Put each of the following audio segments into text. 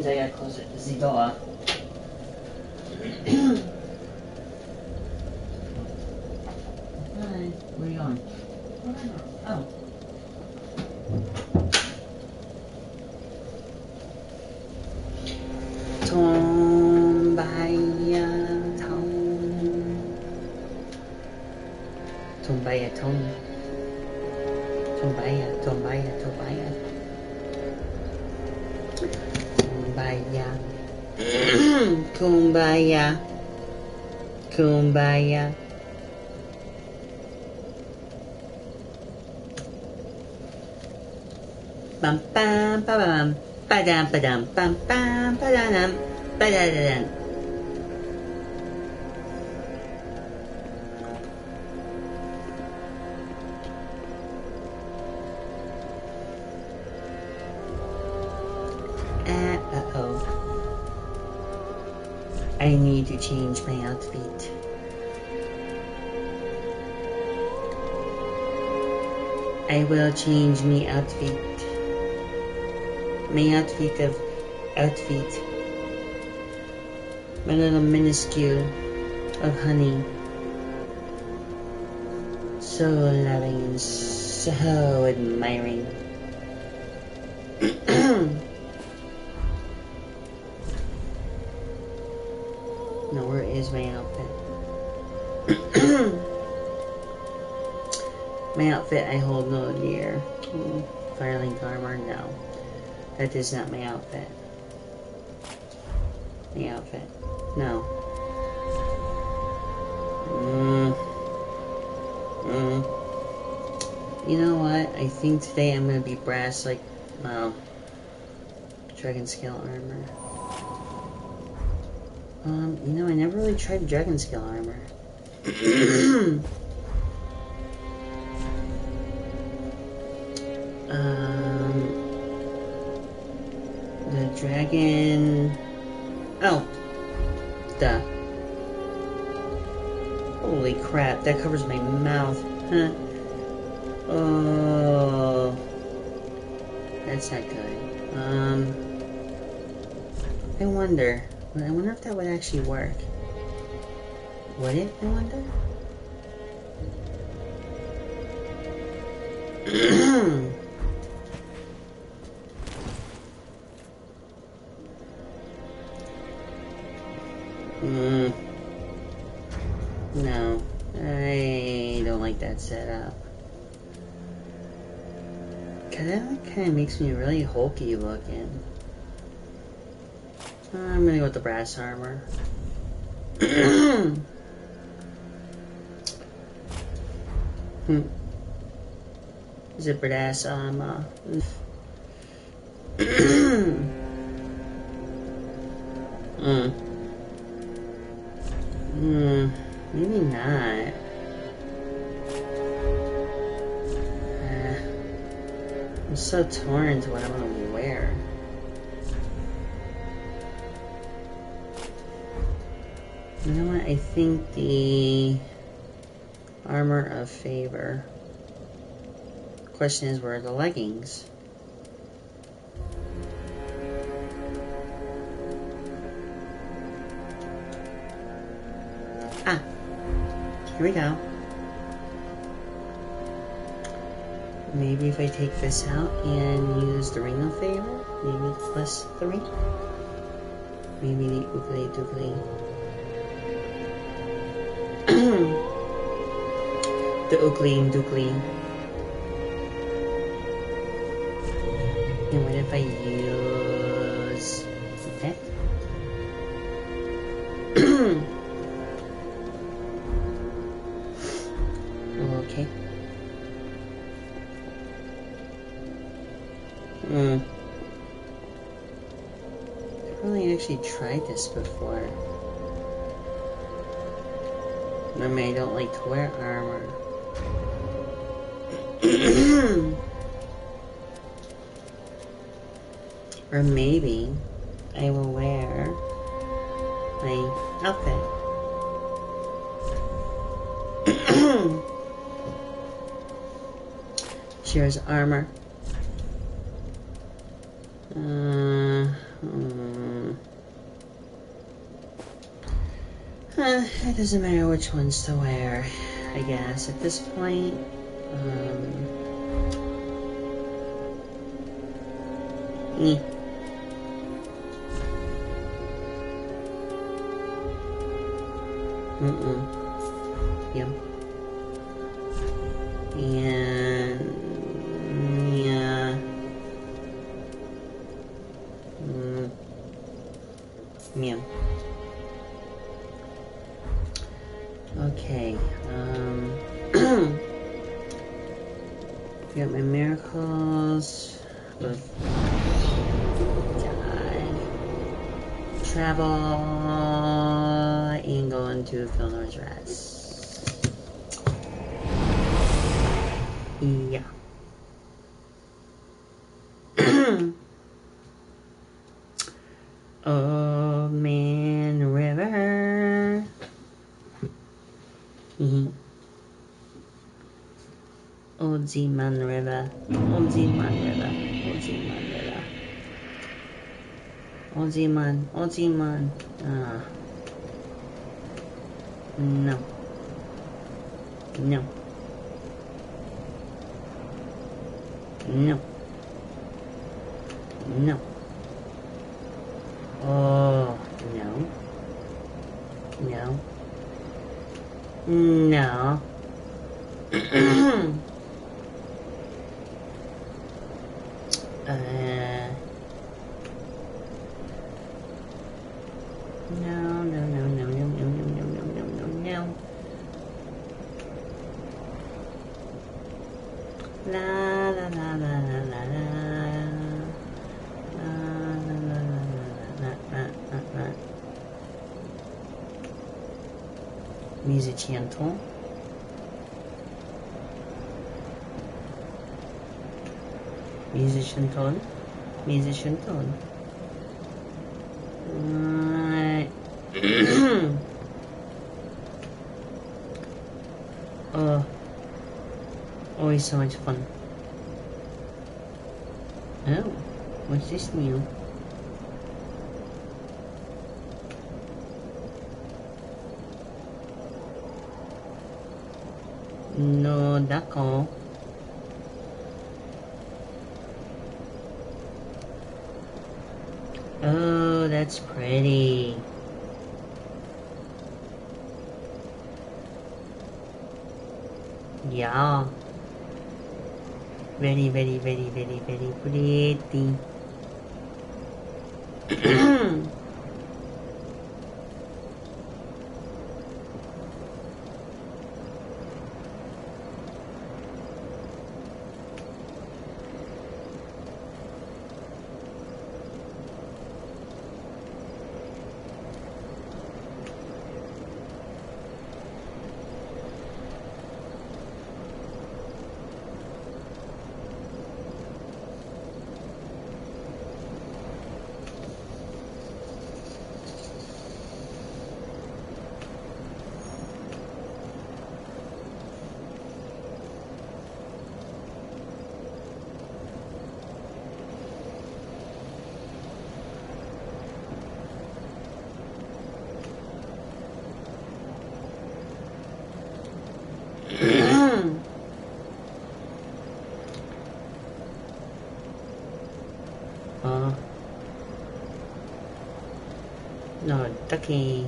I got closer to the door. Hi, where are you going? Oh. Tombaya, Tombaya, Tombaya, Tombaya, Tombaya. Kumbaya. Kumbaya. Kumbaya. Bum bum ba bum ba dum bum bum ba dum ba da da dum. Uh-oh. I need to change my outfit. I will change my outfit. My outfit. My little minuscule of honey. So loving and so admiring. Now where is my outfit? My outfit I hold no dear. Firelink armor, no. That is not my outfit. My outfit. No. You know what? I think today I'm gonna be brass like dragon scale armor. You know, I never really tried dragon scale armor. The dragon. Oh, duh. Holy crap! That covers my mouth. Huh? Oh, that's not good. I wonder if that would actually work. Would it? I wonder. No, I don't like that setup. Cause that kind of makes me really hulky looking. I'm gonna go with the brass armor. Is it brass armor? Maybe not. I'm so torn to what I want to wear. You know what? I think the armor of favor. Question is, where are the leggings? Ah, here we go. Maybe if I take this out and use the ring of favor, maybe plus 3. Maybe the oogly doogly. The oogly and doogly. And what if I use that? Okay. I've really actually tried this before. Normally I don't like to wear armor. Or maybe I will wear my outfit. Shears armor. It doesn't matter which ones to wear, I guess, at this point. Yeah. And yeah. Meow. Okay. Got my miracles. God. Travel and go into Filnor's Rest. Yeah. Oh man, river. Old Zeman River. Old Zeman River. Old Zeman River. Old Zeman. Old Zeman. No. No. No. No. Oh, no. No. No. No, no, no, no, no, no, no, no, no, no, no, no. La la la la la la la. La la la la la la la la. Musicianto. Musician tone. Musician tone. Oh, always so much fun. Oh, what's this new? No, dako. Oh, that's pretty. Yeah. Very, very, very, very, very pretty. No, ducky.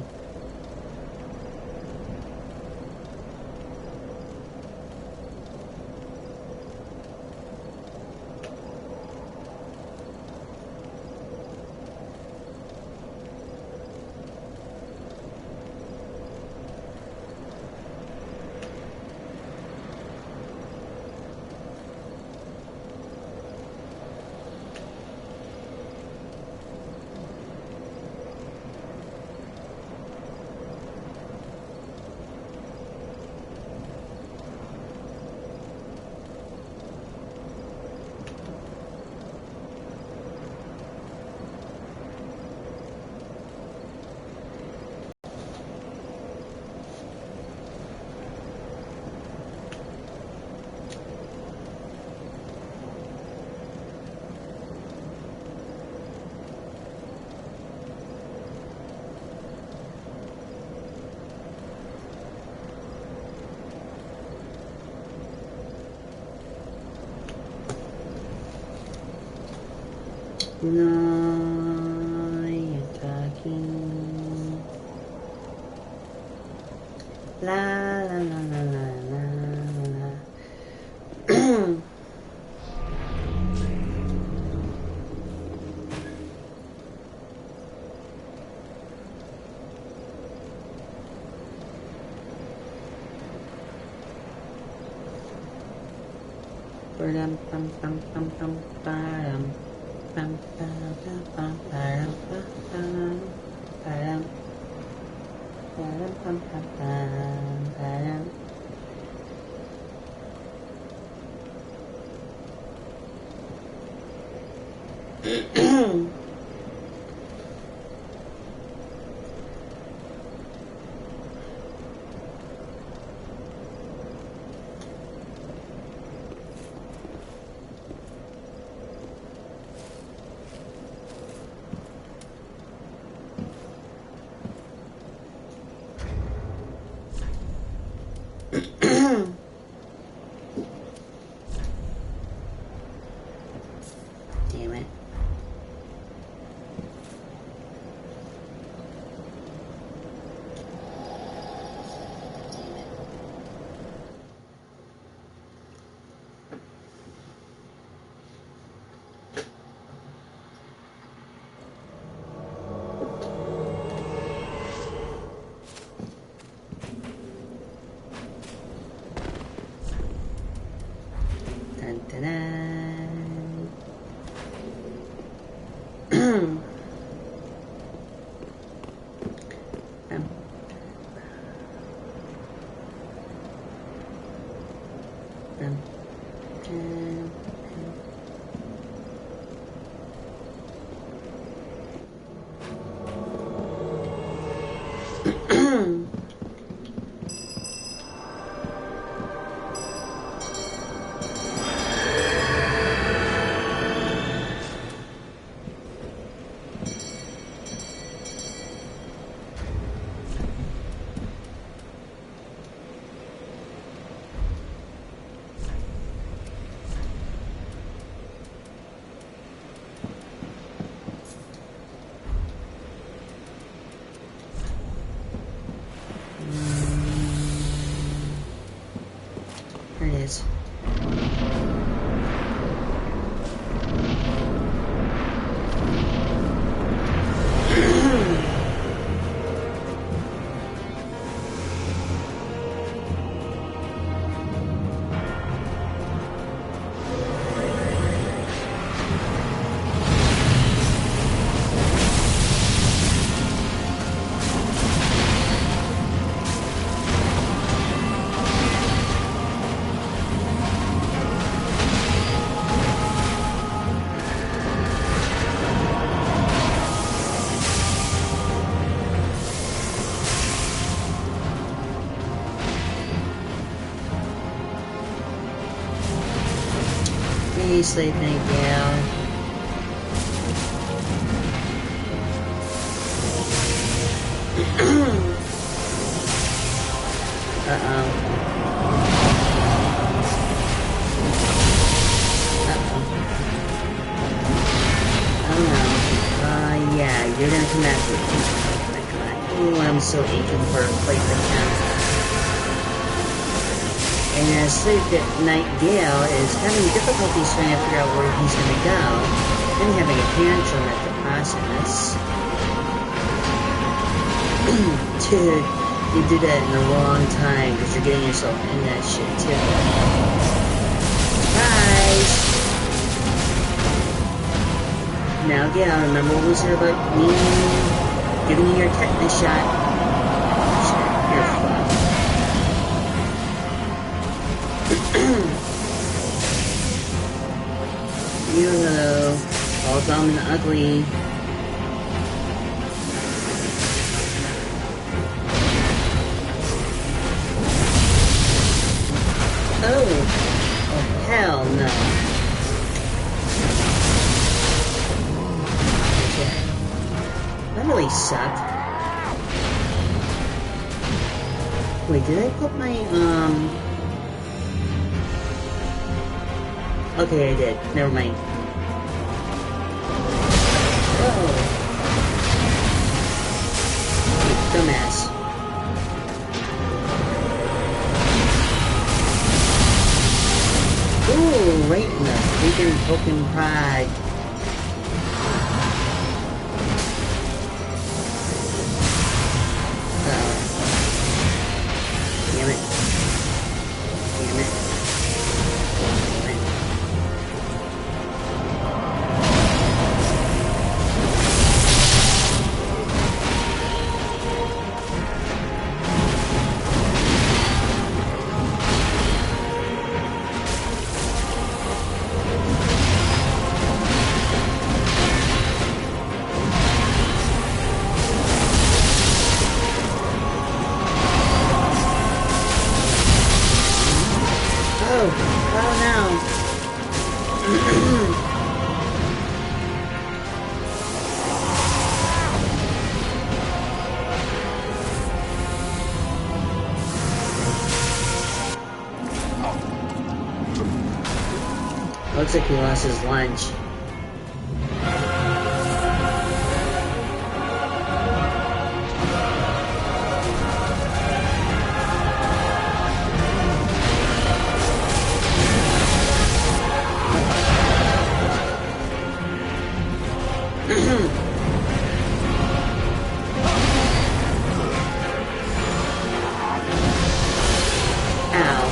No, you're talking. La la la la la la la. Pam pam pam pam pam pam pam pam pam pam pam pam pam pam pam. Damn it. Dun, dun, dun. There it is. Hey, Slave Night Gal. Uh-oh. Oh no. Yeah, you're gonna come after me. Ooh, I'm so aching for a plate right now. And Slave Night Gale is having difficulties trying to figure out where he's going to go, and having a tantrum at the process. Dude, you did that in the wrong time, because you're getting yourself in that shit too. Surprise! Now Gale, remember what we said about me giving you your tetanus shot? You're fucked. Hello, all dumb and ugly. Oh, hell no. Okay. That really sucked. Wait, did I put my, Okay, I did. Never mind. Poking pride. Uh-oh. Damn it. Damn it. Damn it. Oh no. Looks like he lost his lunch. Ow.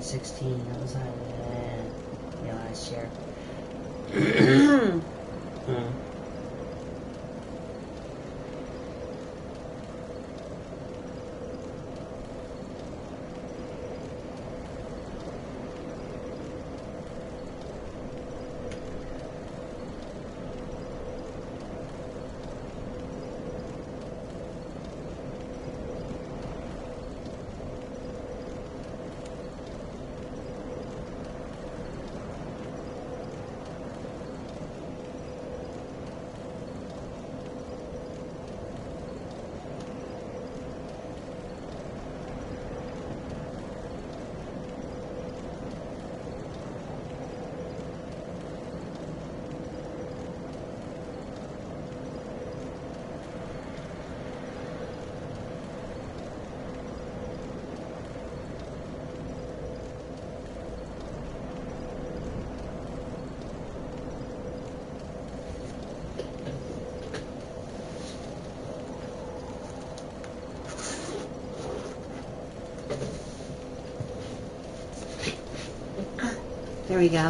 2016. That was last year. There we go.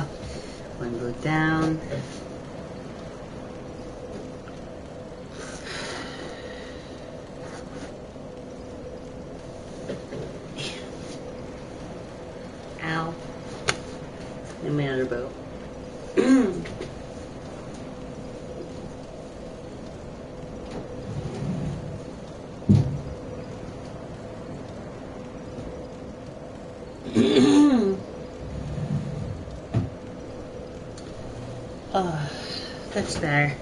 One boot down. Ow. And my other boat. Oh, that's better.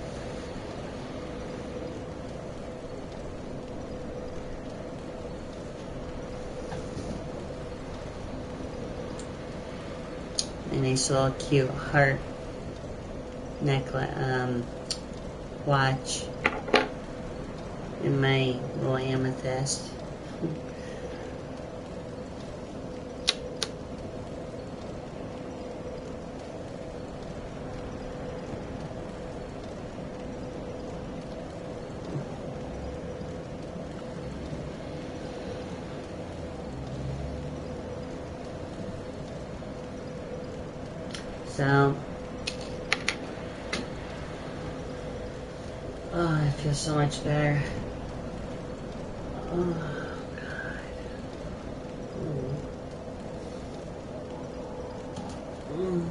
A nice little cute heart necklace, watch, and my little amethyst. So, oh, I feel so much better. Oh, God. Mm.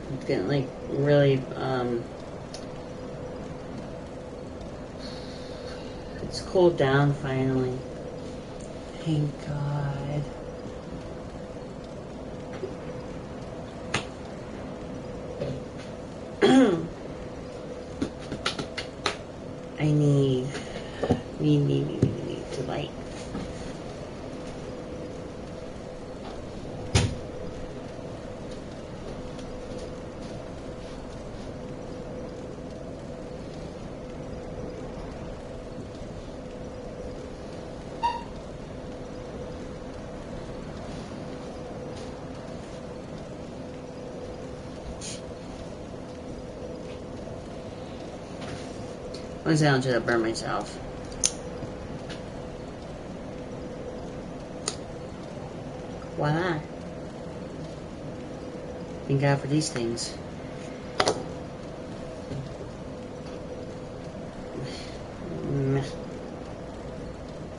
It's getting like really, it's cooled down finally. Thank God. I need to light. As long as I don't just burn myself. Voila. Thank God for these things.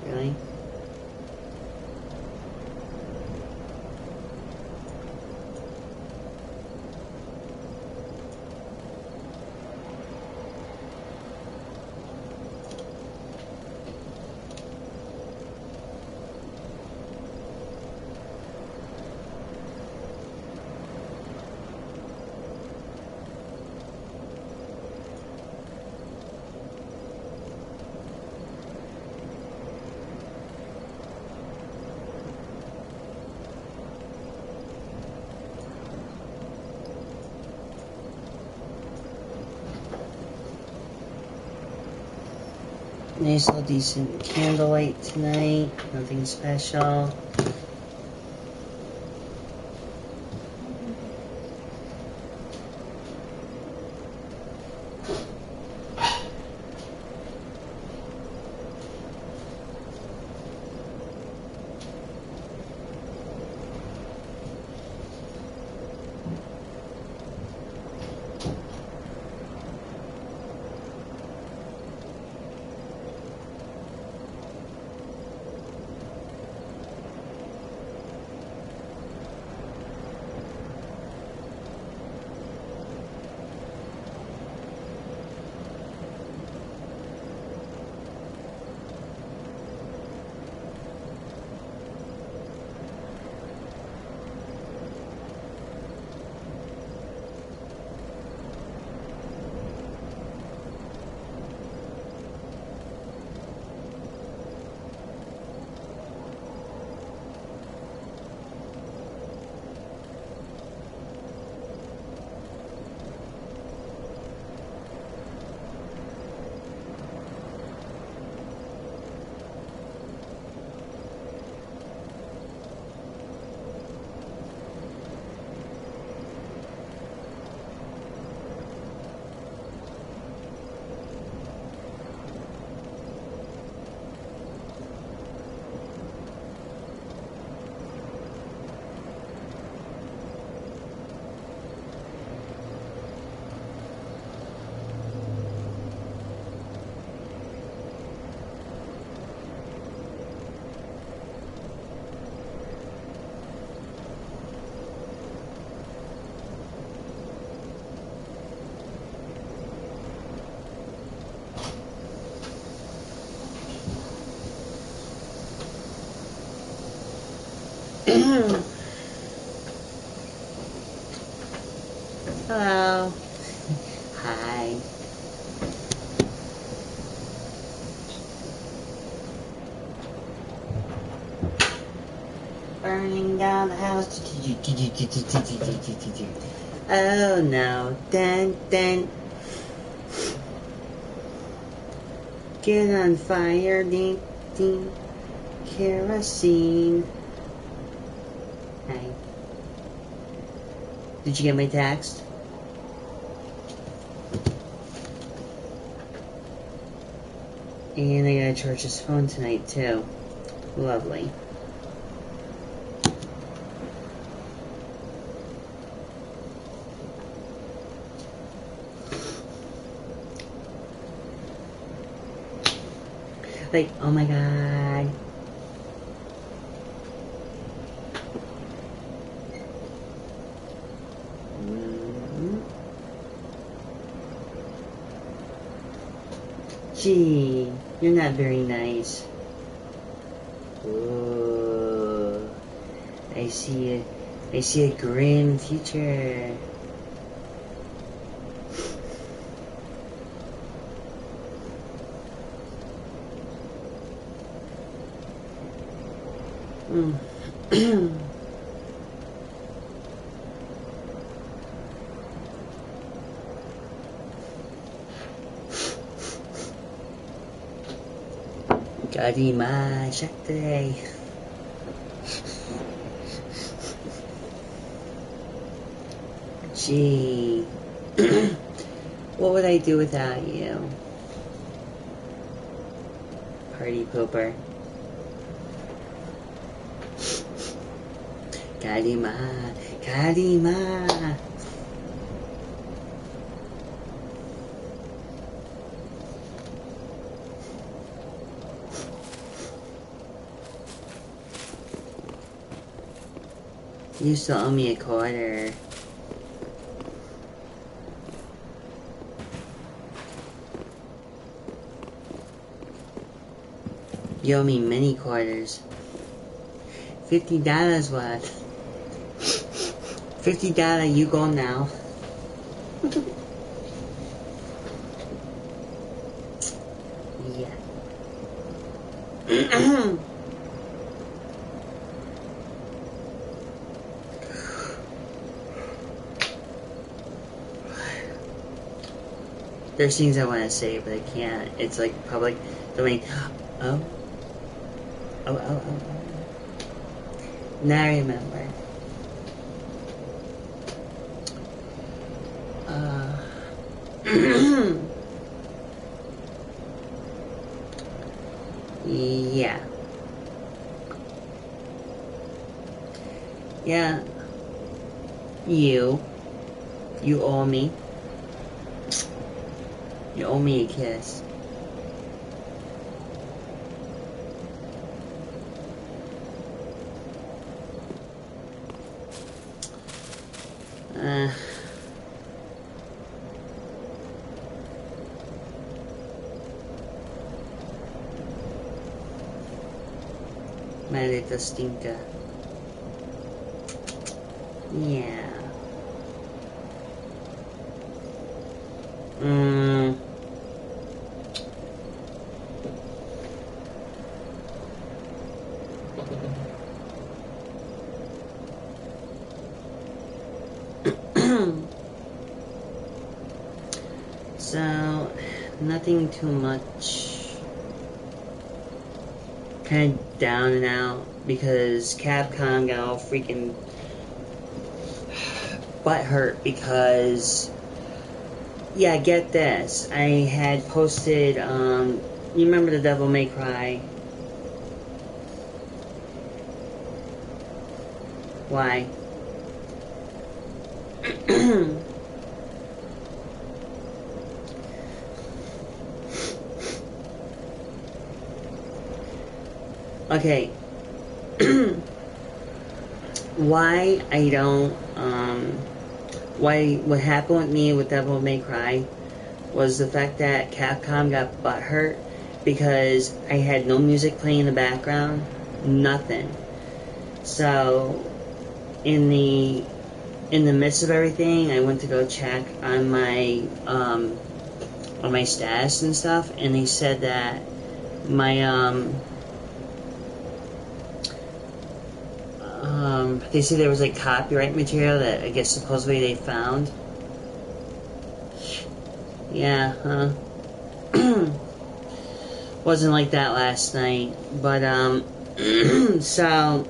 Really? Nice little decent candlelight tonight. Nothing special. Hello. Hi. Burning down the house. Oh no. Dun dun. Get on fire. Ding ding. Kerosene. Hi. Did you get my text? And I gotta charge his phone tonight too. Lovely. Like, oh my god. Gee, you're not very nice. Ooh, I see a grim future. Karima Shakti. Gee, what would I do without you? Party pooper. Karima, Karima. You still owe me a quarter. You owe me many quarters. $50 worth. $50, you go now. Yeah. There's things I want to say, but I can't. It's like public domain. Oh. Oh. Now I remember. Yeah. Yeah. You owe me. You owe me a kiss. My little stinker. Yeah. So, nothing too much. Kind of down and out because Capcom got all freaking butthurt because, yeah, get this. I had posted, you remember the Devil May Cry? Why? Okay. Why I don't, what happened with me with Devil May Cry was the fact that Capcom got butthurt because I had no music playing in the background, nothing. So, in the midst of everything, I went to go check on my status and stuff, and they said that my they said there was like copyright material that I guess supposedly they found. Yeah, wasn't like that last night, but so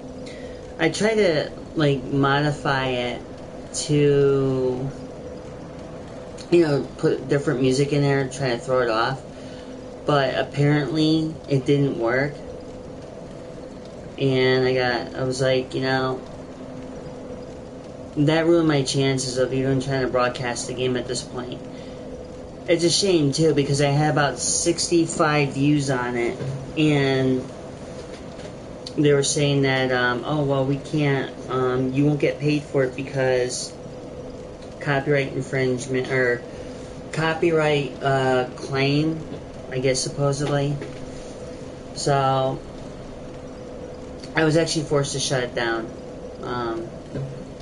I tried to like modify it to, you know, put different music in there, try to throw it off, but apparently it didn't work. And I was like, you know, that ruined my chances of even trying to broadcast the game at this point. It's a shame too, because I had about 65 views on it, and they were saying that, oh well, we can't, you won't get paid for it because copyright infringement, or copyright claim, I guess, supposedly. So I was actually forced to shut it down.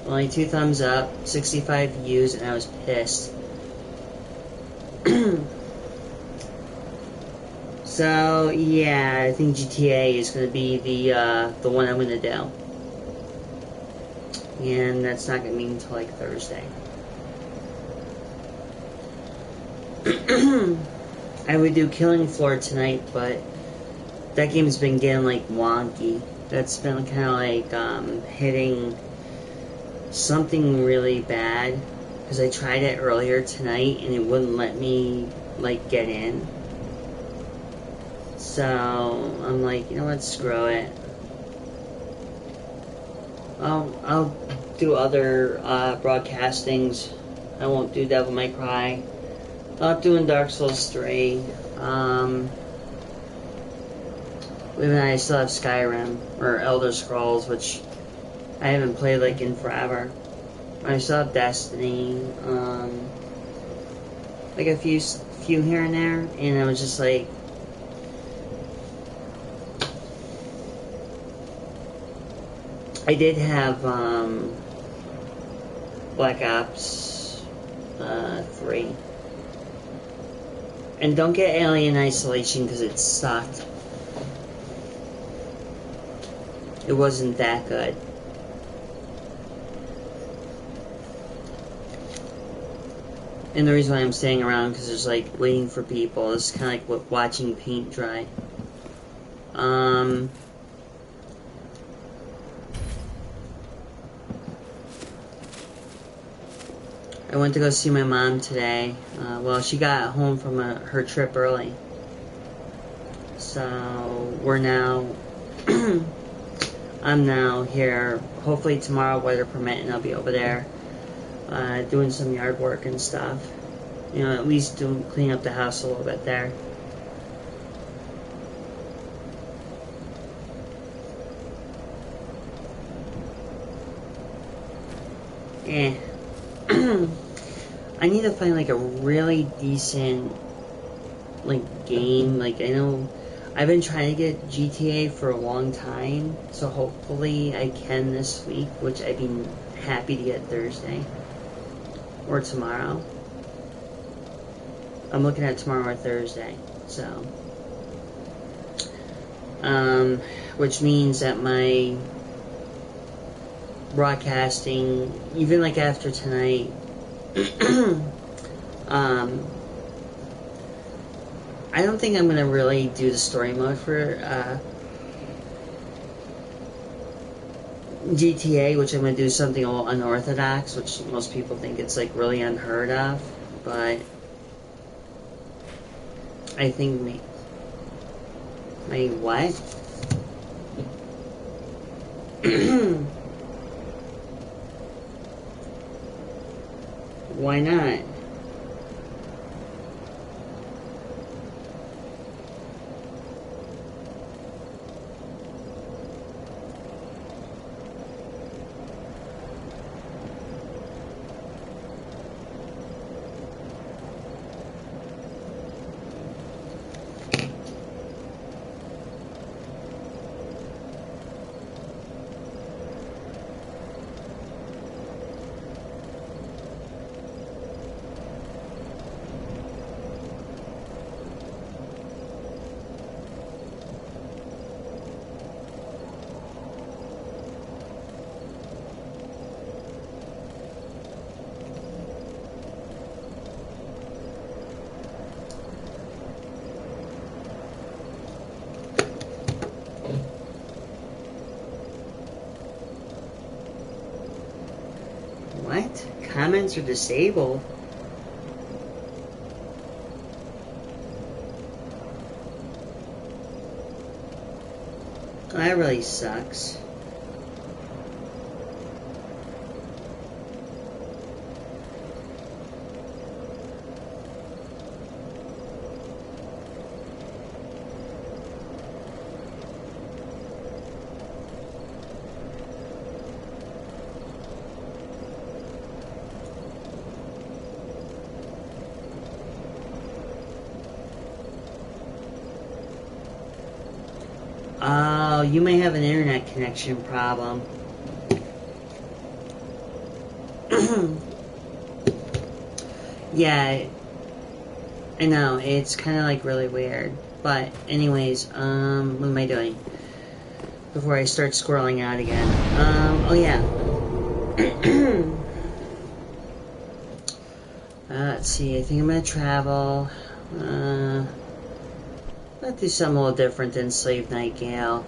Only 2 thumbs up, 65 views, and I was pissed. So yeah, I think GTA is going to be the one I'm going to do, and that's not going to be until like Thursday. I would do Killing Floor tonight, but that game's been getting like wonky. That's been kind of like hitting something really bad, because I tried it earlier tonight and it wouldn't let me like get in. So I'm like, you know what, screw it. I'll do other broadcastings. I won't do Devil May Cry. Not doing Dark Souls 3. Even I still have Skyrim or Elder Scrolls, which I haven't played like in forever. I still have Destiny, like a few here and there, and I was just like, I did have Black Ops 3, and don't get Alien Isolation because it sucked. It wasn't that good. And the reason why I'm staying around, because there's like waiting for people. It's kind of like watching paint dry. I went to go see my mom today. Well, she got home from her trip early. So we're now, I'm now here. Hopefully tomorrow, weather permitting, I'll be over there. Doing some yard work and stuff. You know, at least clean up the house a little bit there. I need to find like a really decent like game. Like, I know I've been trying to get GTA for a long time, so hopefully I can this week, which I'd be happy to get Thursday. Or tomorrow. I'm looking at tomorrow or Thursday, so. Which means that my broadcasting, even like after tonight, I don't think I'm gonna really do the story mode for GTA, which I'm going to do something a little unorthodox, which most people think it's like really unheard of, but I think my what? Why not? comments are disabled. That really sucks. Oh, you may have an internet connection problem. Yeah, I know, it's kind of like really weird. But anyways, what am I doing? Before I start squirreling out again. Oh yeah. Let's see, I think I'm gonna travel. Let's do something a little different than Slave Nightingale.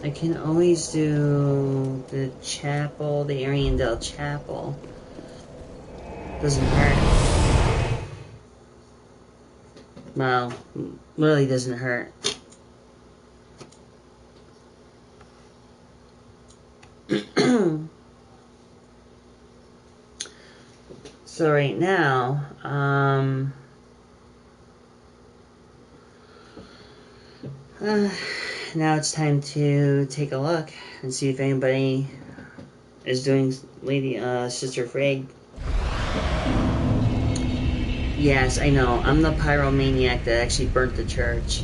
I can always do the chapel, the Ariandel Chapel. Doesn't hurt. Well, really doesn't hurt. So right now, now it's time to take a look and see if anybody is doing Sister Frigg. Yes, I know. I'm the pyromaniac that actually burnt the church.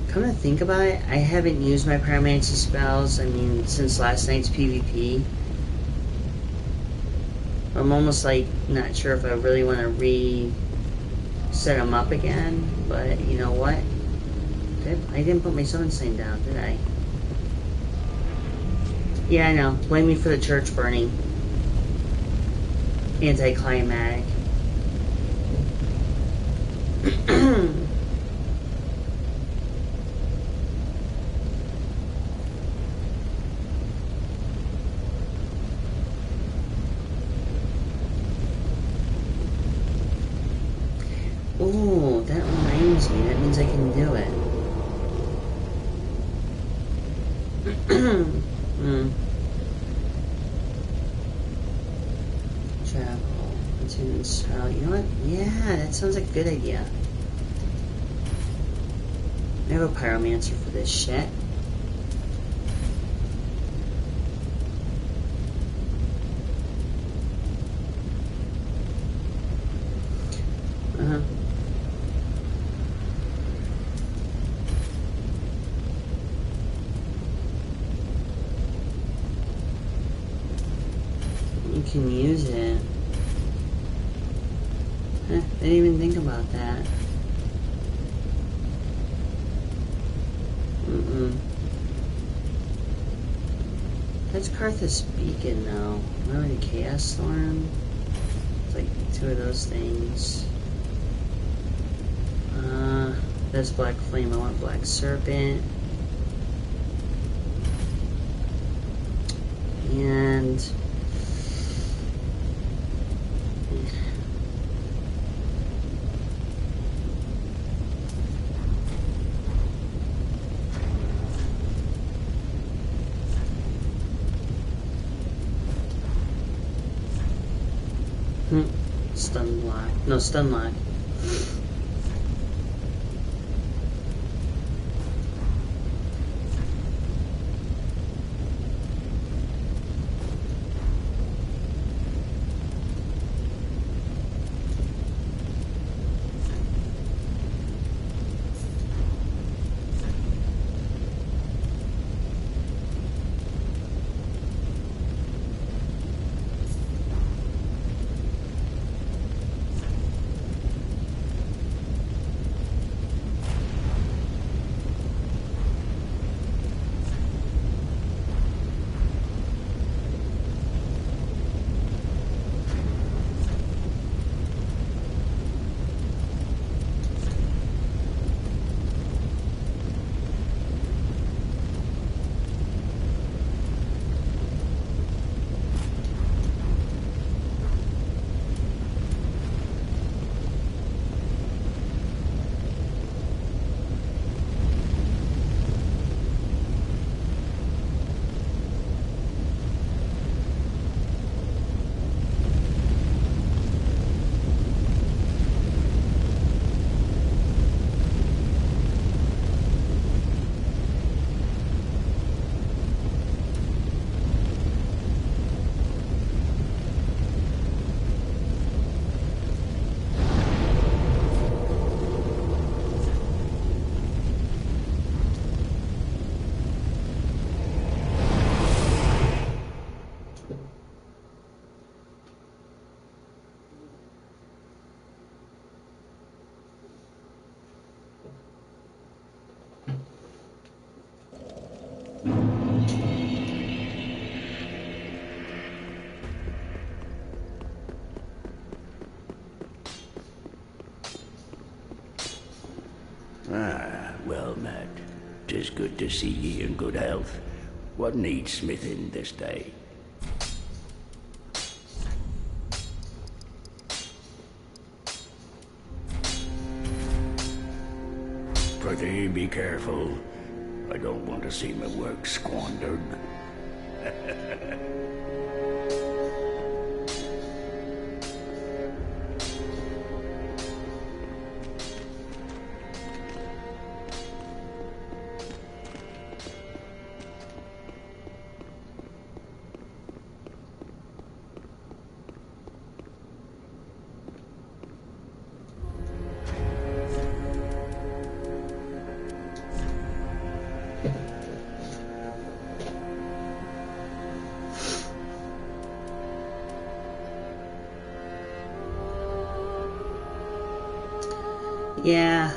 Come to think about it, I haven't used my pyromancy spells, since last night's PvP. I'm almost like not sure if I really want to set them up again, but you know what? I didn't put my sun sign down, did I? Yeah, I know. Blame me for the church burning. Anticlimactic. Ooh, that reminds me. That means I can do it. Travel. Continue spell. You know what? Yeah, that sounds like a good idea. I have a pyromancer for this shit. You can use it. I didn't even think about that. That's Karthus Beacon, though. Remember the Chaos Storm? It's like two of those things. That's Black Flame. I want Black Serpent. And... stun block. No, stun lock. good to see ye in good health. What needs smithing this day? Prithee, be careful. I don't want to see my work squandered. Yeah,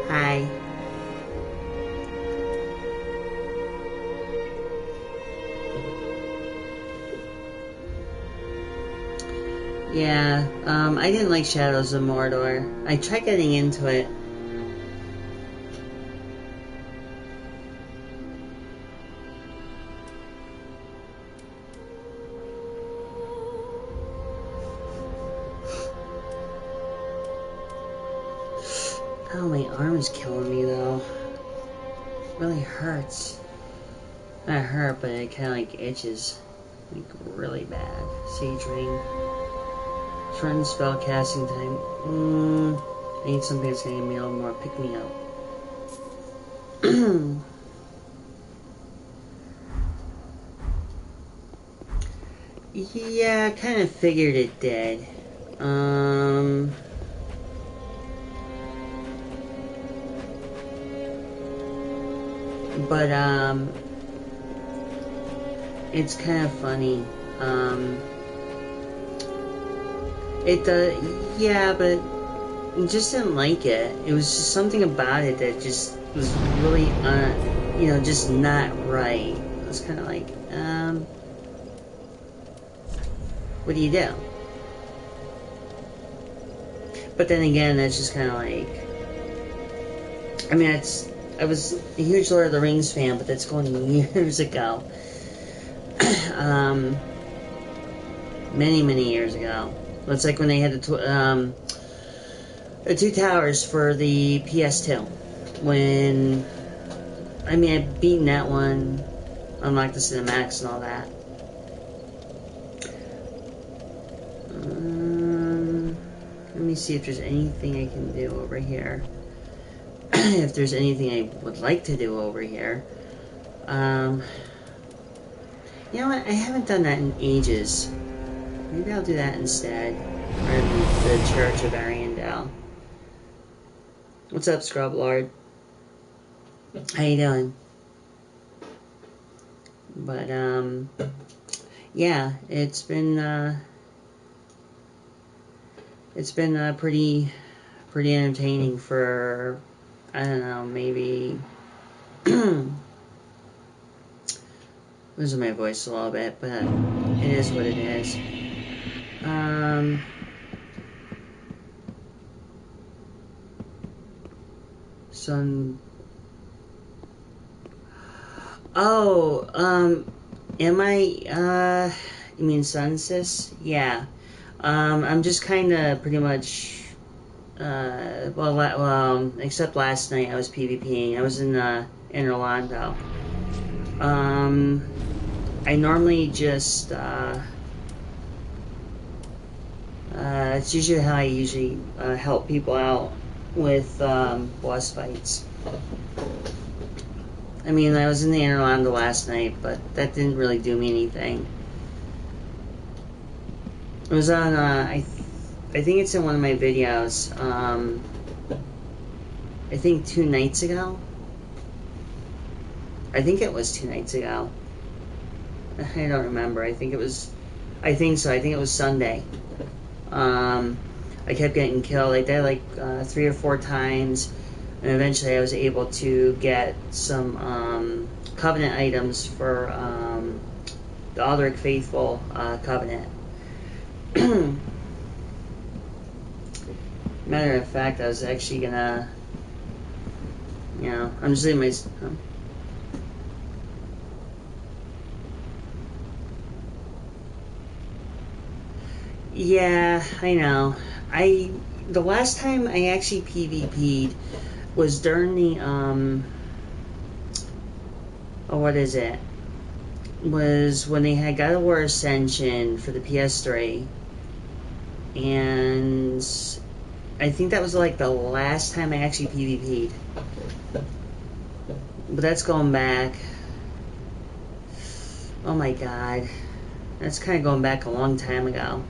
hi. Yeah, I didn't like Shadows of Mordor. I tried getting into it. Oh, my arm is killing me though. It really hurts. Not hurt, but it kind of like itches. Like really bad. Siege ring. Shorten spell casting time. I need something that's gonna give me a little more pick me up. Yeah, I kind of figured it did. But it's kind of funny. It does, yeah, but I just didn't like it. It was just something about it that just was really, just not right. It was kind of like, what do you do? But then again, that's just kind of like, I mean, I was a huge Lord of the Rings fan, but that's going years ago. Many, many years ago. It's like when they had the Two Towers for the PS2. When, I mean, I've beaten that one, unlocked the cinematics and all that. Let me see if there's anything I can do over here. If there's anything I would like to do over here. You know what? I haven't done that in ages. Maybe I'll do that instead. Or the Church of Ariandel. What's up, Scrub Lord? How you doing? But, yeah, it's been pretty entertaining for, I don't know, maybe losing my voice a little bit, but it is what it is. Am I, you mean Sun Sis? Yeah. I'm just kind of pretty much, except last night I was PvPing. I was in Orlando. I normally just, it's usually how I usually help people out with boss fights. I mean, I was in the Orlando last night, but that didn't really do me anything. It was on, I think it's in one of my videos, I think 2 nights ago. I think it was 2 nights ago. I don't remember. I think so. I think it was Sunday. I kept getting killed. I died like 3 or 4 times, and eventually I was able to get some Covenant items for the Aldrich Faithful Covenant. Matter of fact, I was actually gonna, I'm just leaving my. Yeah, I know. The last time I actually PvP'd was during the what is it? Was when they had God of War Ascension for the PS3, and I think that was like the last time I actually PvP'd. But that's going back. Oh my god, that's kind of going back a long time ago.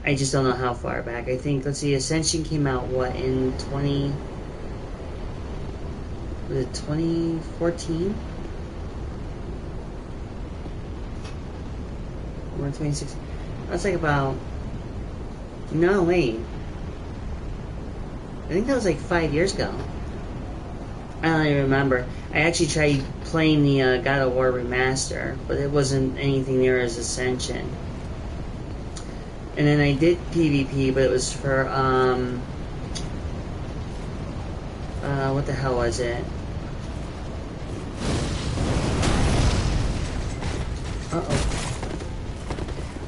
I just don't know how far back. I think, let's see, Ascension came out, what, in 2014? Or 2016? That's like about, no, wait. I think that was like 5 years ago. I don't even remember. I actually tried playing the God of War Remaster, but it wasn't anything near as Ascension. And then I did PvP, but it was for, what the hell was it?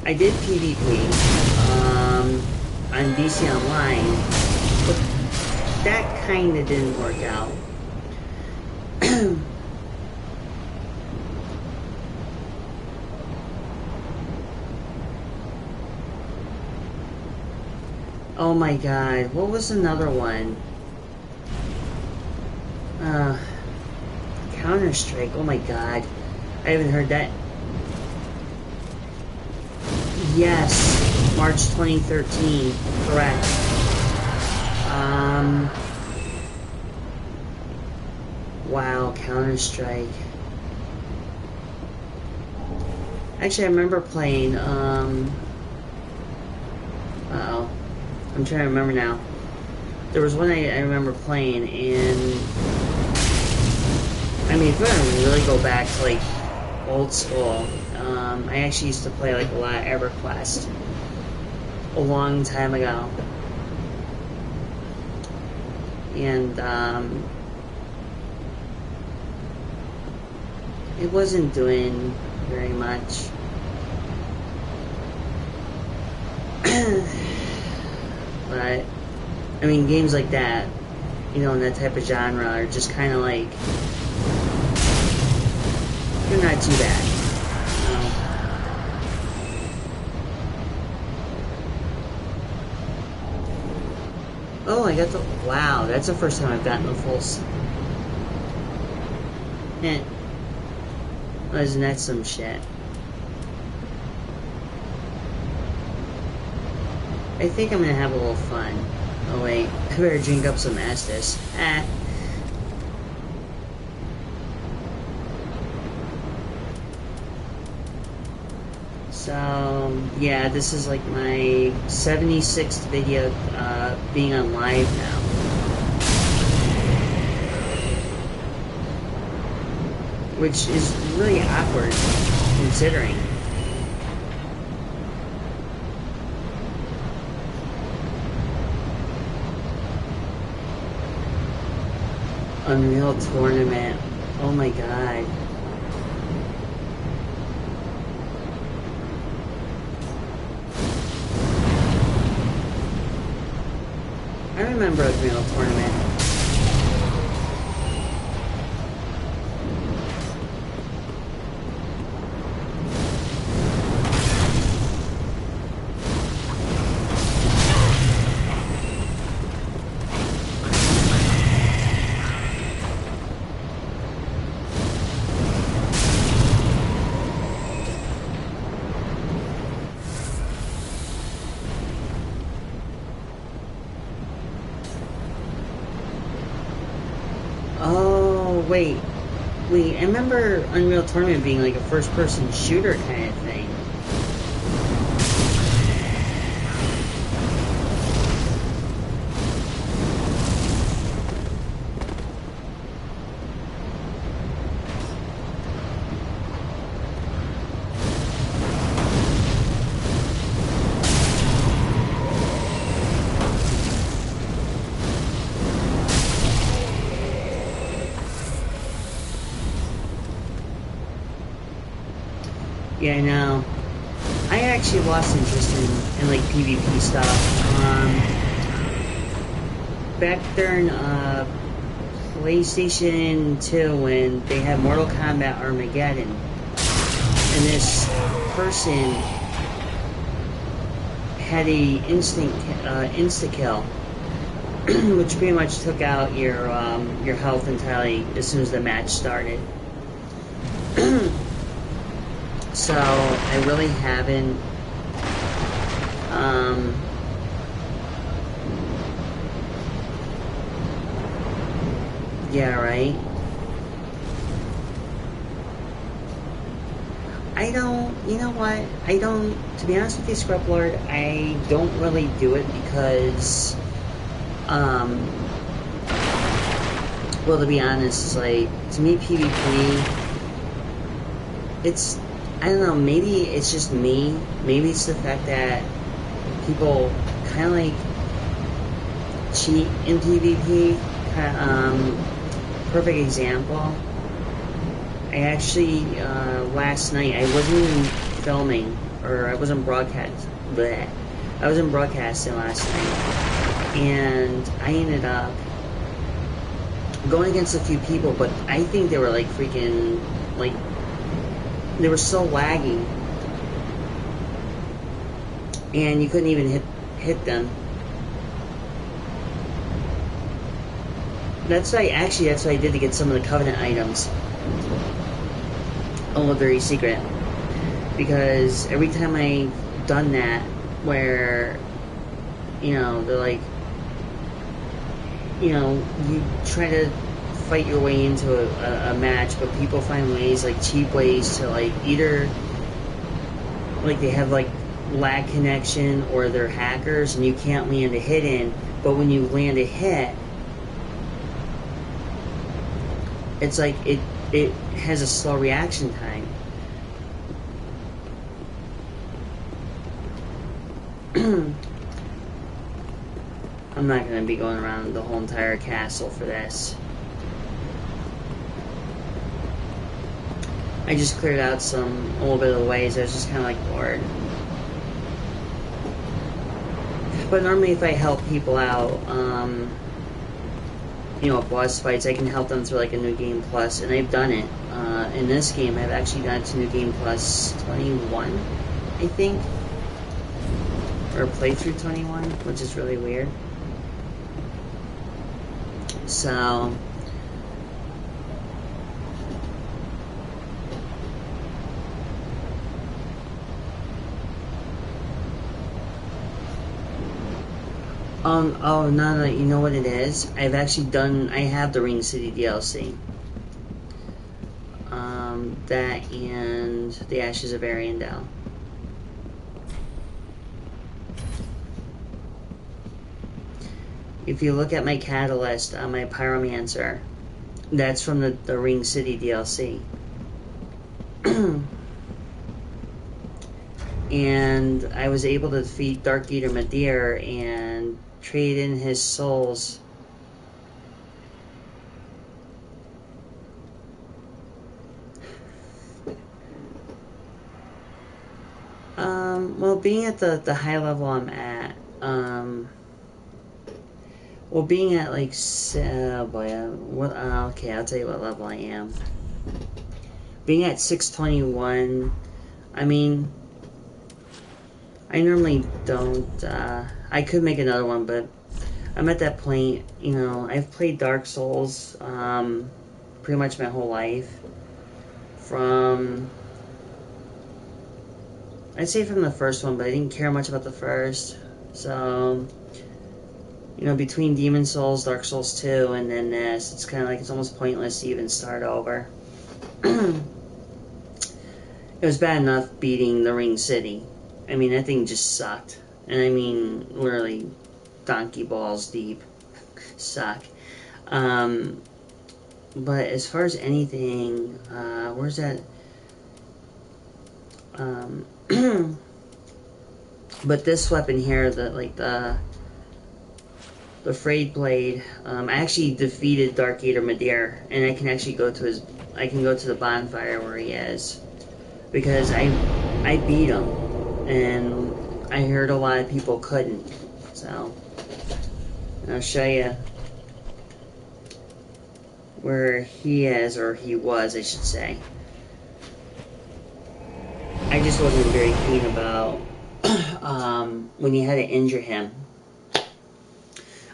I did PvP, on DC Online, but that kinda didn't work out. Oh my god, what was another one? Counter-Strike, oh my god. I haven't heard that. Yes, March 2013, correct. Wow, Counter-Strike. Actually, I remember playing, uh-oh. I'm trying to remember now. There was one I remember playing, and I mean, if you want to really go back to like old school, I actually used to play like a lot of EverQuest a long time ago, and it wasn't doing very much. But, I mean, games like that, in that type of genre are just kind of like, they're not too bad. Oh, I got the, wow, that's the first time I've gotten the full, isn't that some shit? I think I'm gonna have a little fun. Oh wait, I better drink up some Estus. So, yeah, this is like my 76th video being on live now. Which is really awkward, considering. Unreal Tournament. Oh my god. I remember Unreal Tournament. Wait, I remember Unreal Tournament being like a first-person shooter kind of thing. Yeah, I know. I actually lost interest in like PvP stuff. Back during PlayStation 2 when they had Mortal Kombat Armageddon, and this person had a insta kill, which pretty much took out your health entirely as soon as the match started. So I really haven't yeah, right. I don't, you know what? I don't, to be honest with you, Scrub Lord, I don't really do it because, well, to be honest, like, to me, PvP, it's, I don't know, maybe it's just me. Maybe it's the fact that people kind of like cheat in PvP. Perfect example. I actually, last night, I wasn't even filming, or I wasn't broadcasting, bleh. I wasn't broadcasting last night, and I ended up going against a few people, but I think they were like freaking, like, they were so laggy, and you couldn't even hit them. That's what I did to get some of the Covenant items. All very secret. Because every time I've done that, where, you know, they're like, you know, you try to fight your way into a match, but people find ways, like cheap ways to, like, either, like, they have, like, lag connection, or they're hackers and you can't land a hit in, but when you land a hit, it's like it has a slow reaction time. I'm not going to be going around the whole entire castle for this. I just cleared out a little bit of the ways. I was just kind of like bored. But normally if I help people out, you know, boss fights, I can help them through like a New Game Plus, and I've done it. In this game, I've actually got to New Game Plus 21, I think. Or playthrough 21, which is really weird. So, oh, now that you know what it is, I have the Ring City DLC. That and the Ashes of Ariandel. If you look at my catalyst on my Pyromancer, that's from the Ring City DLC. And I was able to defeat Dark Eater Madir and trade in his souls. Well, being at the high level I'm at, well, being at like, oh boy, okay, I'll tell you what level I am. Being at 621, I mean, I normally don't, I could make another one, but I'm at that point, you know, I've played Dark Souls, pretty much my whole life. I'd say from the first one, but I didn't care much about the first. So, you know, between Demon Souls, Dark Souls 2, and then this, it's kind of like it's almost pointless to even start over. It was bad enough beating the Ring City. I mean, that thing just sucked. And I mean, literally, donkey balls deep. Suck. But as far as anything, where's that? But this weapon here, the Frayed Blade, I actually defeated Dark Eater Madir, and I can actually go to the bonfire where he is. because I beat him, and I heard a lot of people couldn't. So I'll show you where he is, or he was, I should say. I just wasn't very keen about when you had to injure him.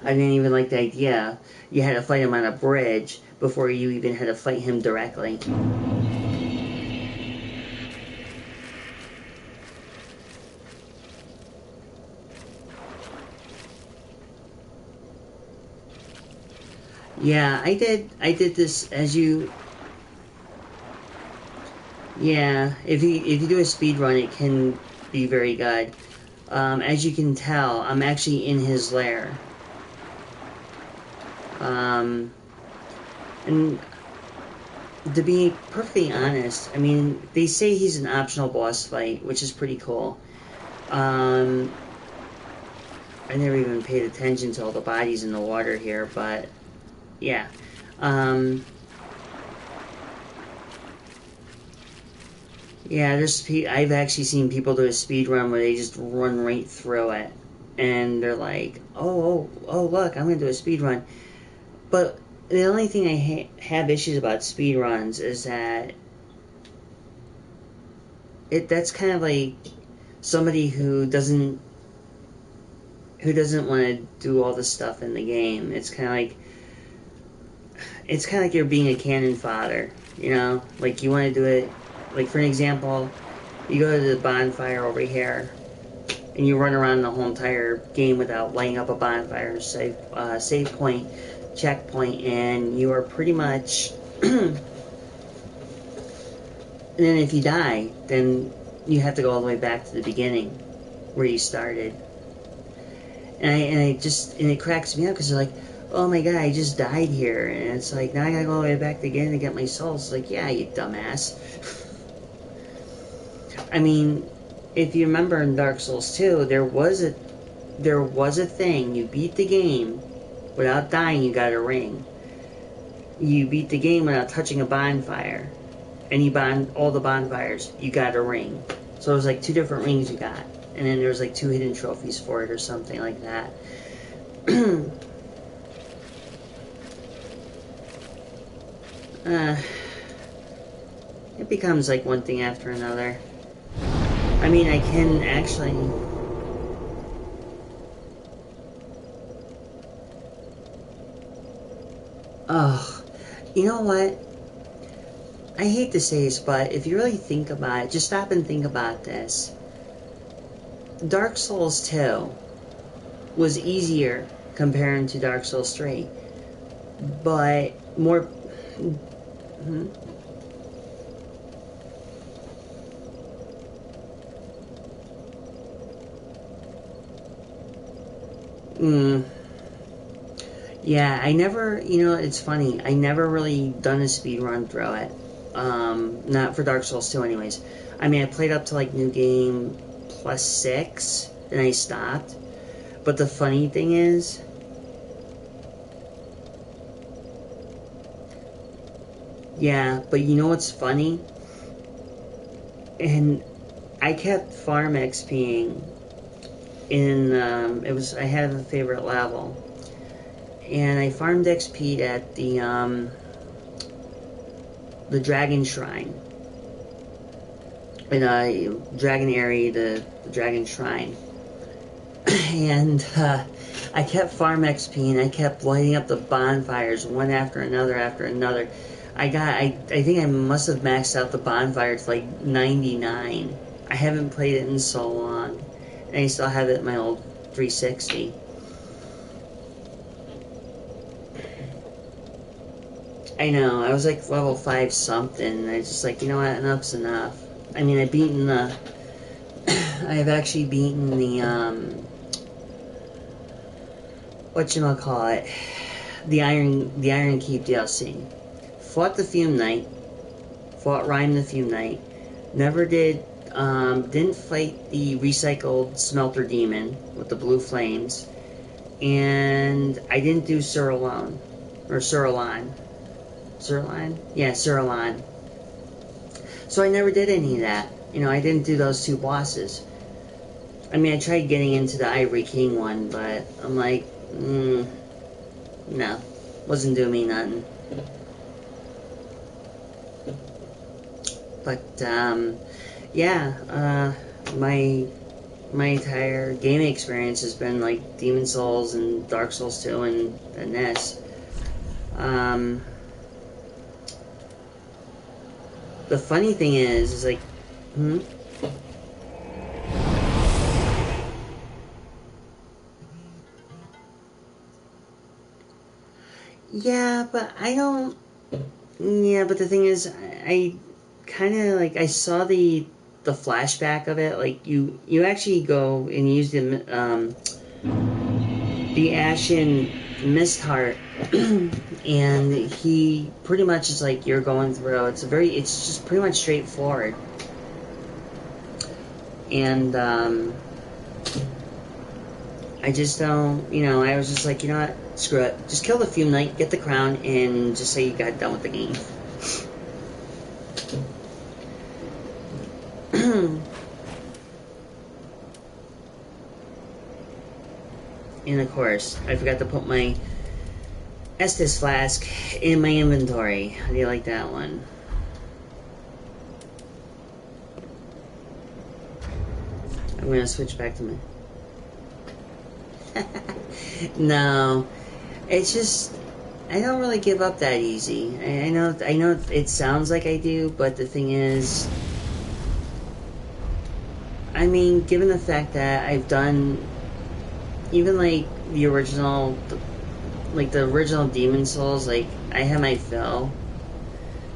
I didn't even like the idea. You had to fight him on a bridge before you even had to fight him directly. Yeah, I did this as you. Yeah, if you do a speed run, it can be very good. As you can tell, I'm actually in his lair. And to be perfectly honest, I mean, they say he's an optional boss fight, which is pretty cool. I never even paid attention to all the bodies in the water here, but yeah. Yeah, I've actually seen people do a speed run where they just run right through it, and they're like, oh, look, I'm gonna do a speed run. But the only thing I have issues about speed runs is that that's kind of like somebody who doesn't want to do all the stuff in the game. It's kind of like you're being a cannon fodder, you know? Like you want to do it. Like for an example, you go to the bonfire over here, and you run around the whole entire game without lighting up a bonfire, save point, checkpoint, and you are pretty much. And then if you die, then you have to go all the way back to the beginning, where you started. And it cracks me up because they're like, oh my god, I just died here, and it's like now I gotta go all the way back again to get my soul. It's like, yeah, you dumbass. I mean, if you remember in Dark Souls 2, there was a thing. You beat the game without dying, you got a ring. You beat the game without touching a bonfire, and you bond all the bonfires, you got a ring. So it was like 2 different rings you got, and then there was like 2 hidden trophies for it or something like that. It becomes like one thing after another. I mean, I can actually. Oh, you know what? I hate to say this, but if you really think about it, just stop and think about this. Dark Souls 2 was easier comparing to Dark Souls 3, but more. Hmm? Yeah, I never, it's funny. I never really done a speed run through it. Not for Dark Souls 2 anyways. I mean, I played up to like New Game plus 6, and I stopped. But the funny thing is, yeah, but you know what's funny? And I kept farm XPing in, I had a favorite level. And I farmed XP at the Dragon Shrine. In Dragon Area, the Dragon Shrine. And I kept farm XP, and I kept lighting up the bonfires one after another after another. I think I must have maxed out the bonfire to like 99. I haven't played it in so long. And I still have it in my old 360. I know, I was like level 5 something, and I was just like, you know what, enough's enough. I mean, I've actually beaten the, whatchamacallit, the Iron Keep DLC. Fought the Fume Knight, fought Rhyme the Fume Knight, didn't fight the recycled Smelter Demon with the blue flames, and I didn't do Suralon, or Suralon. Suralon? Yeah, Suralon. So I never did any of that. You know, I didn't do those 2 bosses. I mean, I tried getting into the Ivory King one, but I'm like, no. Wasn't doing me nothing. But, yeah, my entire gaming experience has been like Demon Souls and Dark Souls 2 and this. The funny thing is like, yeah, but I don't. Yeah, but the thing is, I kind of like I saw the flashback of it. Like you actually go and use the Ashen Mist Heart, and he pretty much is like you're going through. It's just pretty much straightforward, and I just don't. You know, I was just like, you know what, screw it. Just kill the Fume Knight, get the crown, and just say you got done with the game. And of course, I forgot to put my Estus flask in my inventory. How do you like that one? I'm gonna switch back to my... No. It's just... I don't really give up that easy. I know it sounds like I do, but the thing is... I mean, given the fact that I've done... Even like the original Demon Souls, like I had my fill,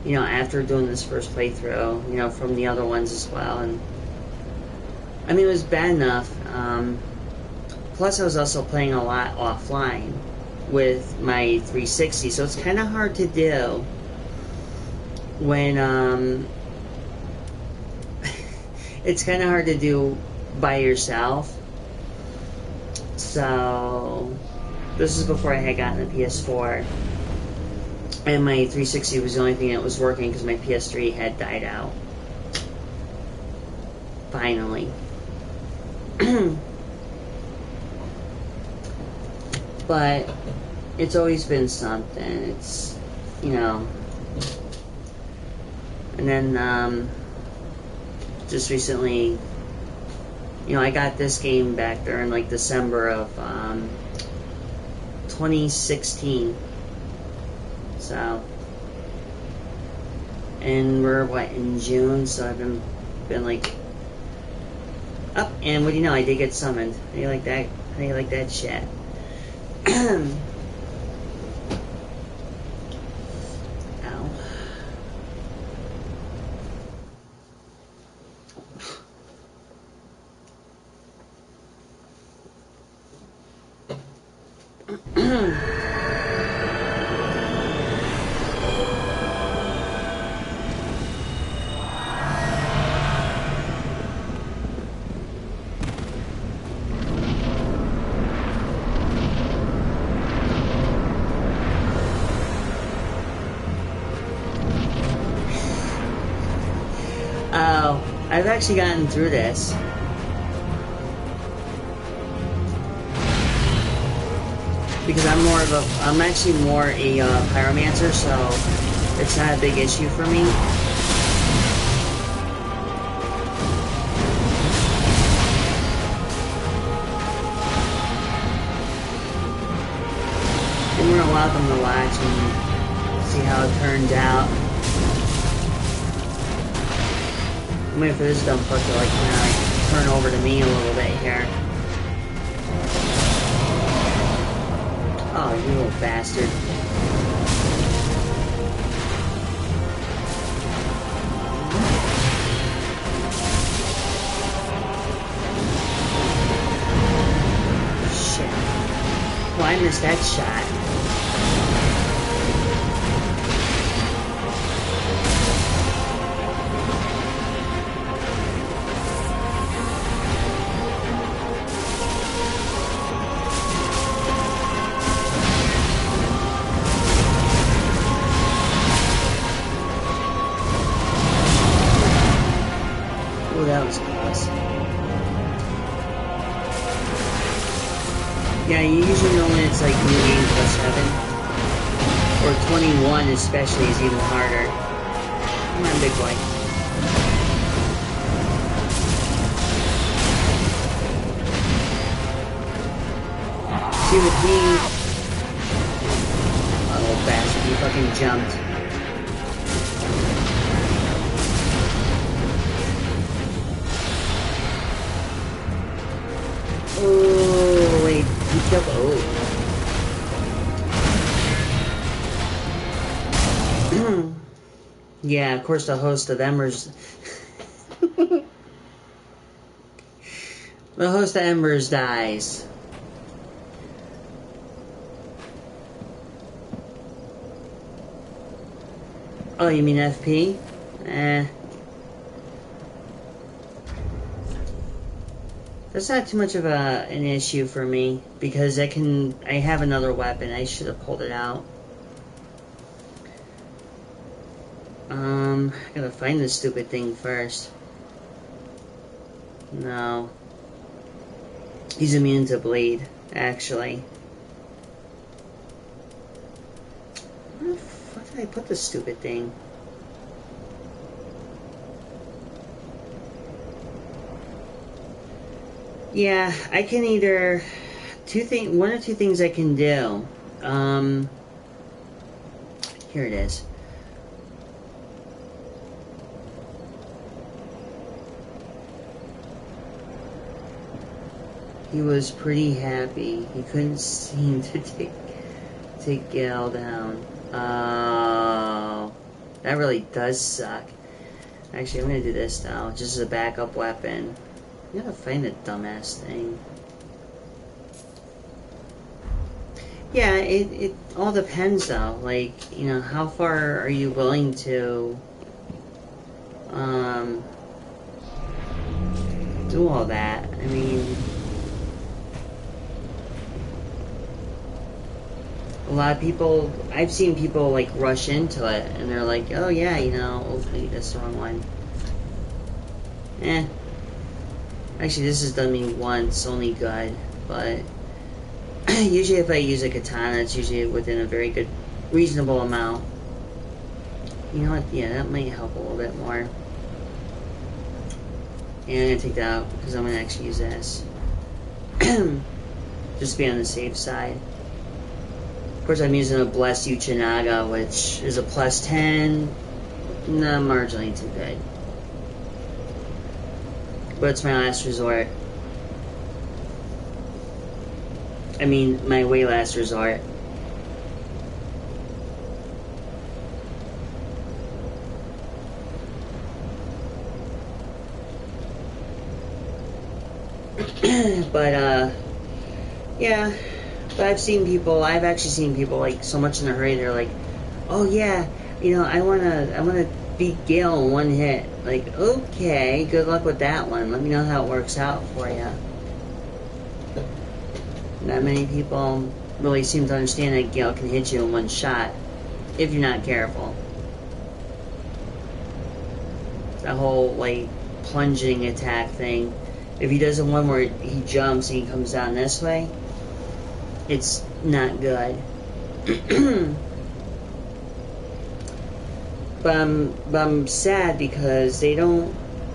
you know, after doing this first playthrough, you know, from the other ones as well, and I mean it was bad enough. Plus, I was also playing a lot offline with my 360, so it's kind of hard to do when it's kind of hard to do by yourself. So, this is before I had gotten a PS4. And my 360 was the only thing that was working because my PS3 had died out. Finally. But, it's always been something. It's, you know. And then, just recently... You know, I got this game back there in like December of 2016. So, and we're in June, so I've been like up. And what do you know? I did get summoned. How do you like that? How do you like that shit? Ow. Oh, I've actually gotten through this. Because I'm actually more a pyromancer, so it's not a big issue for me. And we're welcome to watch and see how it turns out. I'm waiting for this dumb fuck to like kind of like turn over to me a little bit here. Oh, you little bastard. Shit. Well, I missed that shot. Yeah, you usually know when it's like new game plus 7. Or 21 especially is even harder. Come on, big boy. See with me... Oh, bastard, you fucking jumped. Oh, wait, he killed... Oh. Yeah, of course the host of Embers... the host of Embers dies. Oh, you mean FP? Eh. That's not too much of an issue for me, because I have another weapon. I should have pulled it out. I gotta find this stupid thing first. No. He's immune to bleed, actually. Where the fuck did I put this stupid thing? Yeah, I can either... one or two things I can do. Here it is. He was pretty happy. He couldn't seem to take Gal down. Oh, that really does suck. Actually, I'm gonna do this now, just as a backup weapon. I gotta find the dumbass thing. Yeah, it all depends though. Like, you know, how far are you willing to do all that? I mean, a lot of people, I've seen people like rush into it and they're like, oh yeah, you know, hopefully that's the wrong one. Actually, this has done me once, only good, but usually if I use a katana, it's usually within a very good, reasonable amount. You know what? Yeah, that might help a little bit more. And I'm going to take that out because I'm going to actually use this. Just to be on the safe side. Of course, I'm using a Blessed Uchinaga, which is a plus 10. Not marginally too good. But it's my last resort. I mean, my way last resort. But, yeah. But I've actually seen people, like, so much in a hurry, they're like, oh yeah, you know, I wanna beat Gale in one hit. Like, okay, good luck with that one. Let me know how it works out for you. Not many people really seem to understand that Gale can hit you in one shot, if you're not careful. That whole, like, plunging attack thing. If he does the one where he jumps and he comes down this way, it's not good. But I'm sad because they're no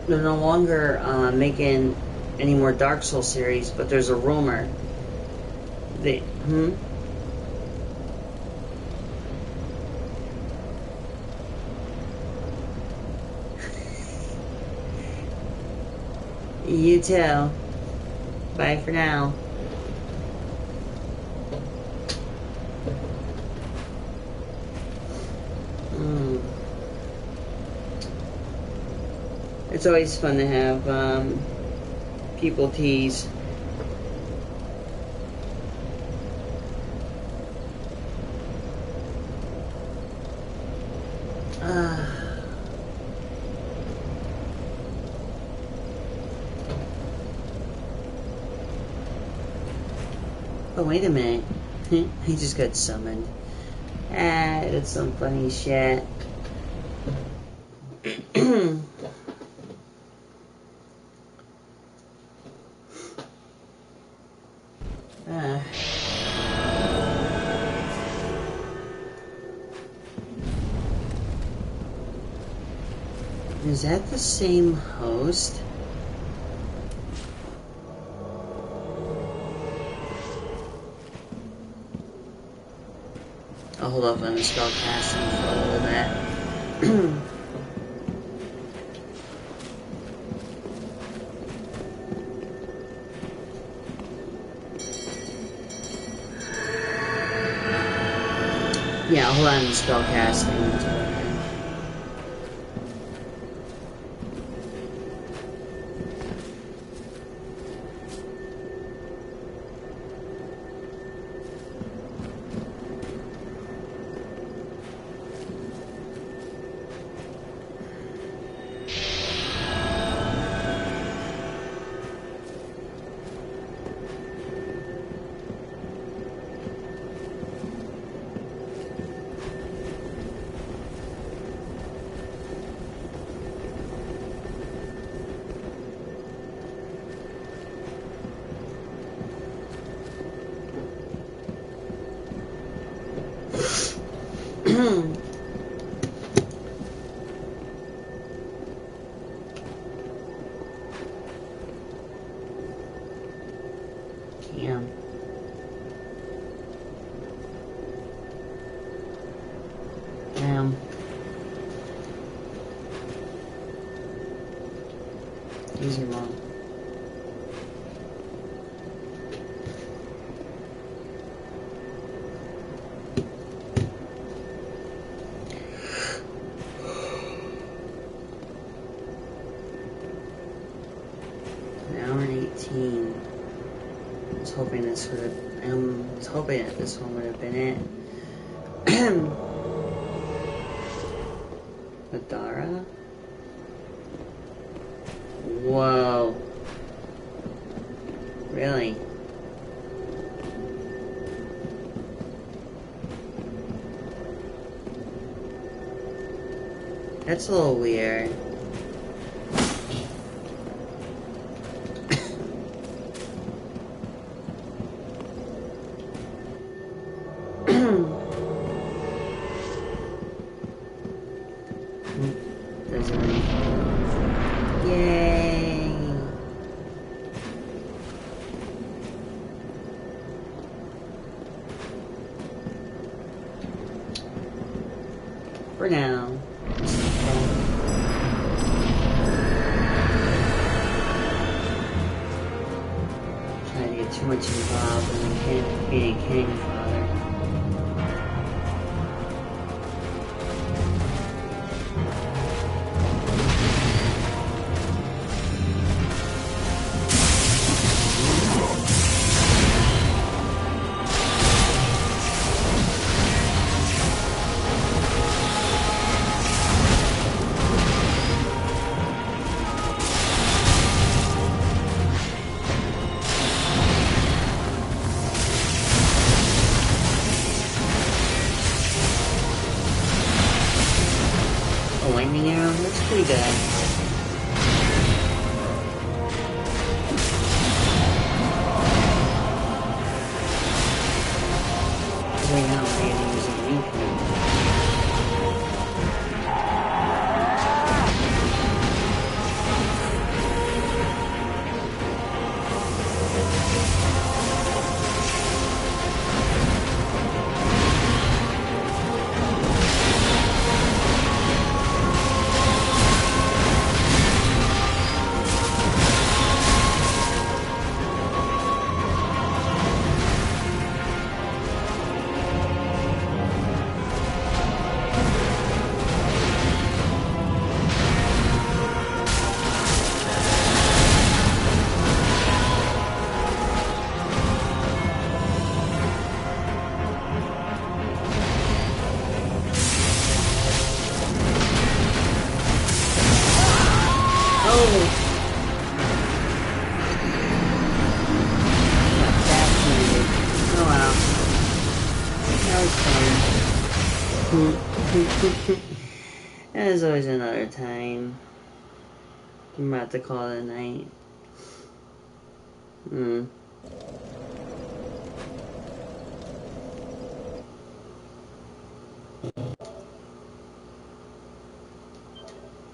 longer making any more Dark Souls series, but there's a rumor. You too. Bye for now. It's always fun to have people tease. Oh, wait a minute. He just got summoned. That's some funny shit. Is that the same host? I'll hold off on the spell casting for a little bit. Yeah, I'll hold on to the spell casting until then. Damn. Damn. Easy, Mom. An hour and 18. I was hoping this would have. I was hoping that this one would have been it. Adara? Whoa. Really? That's a little weird. Yay! For now. Trying to get too much involved in being a king father. A lightning arrow? That's pretty good. Right now, I'm using weak. There's always another time. I'm about to call it a night.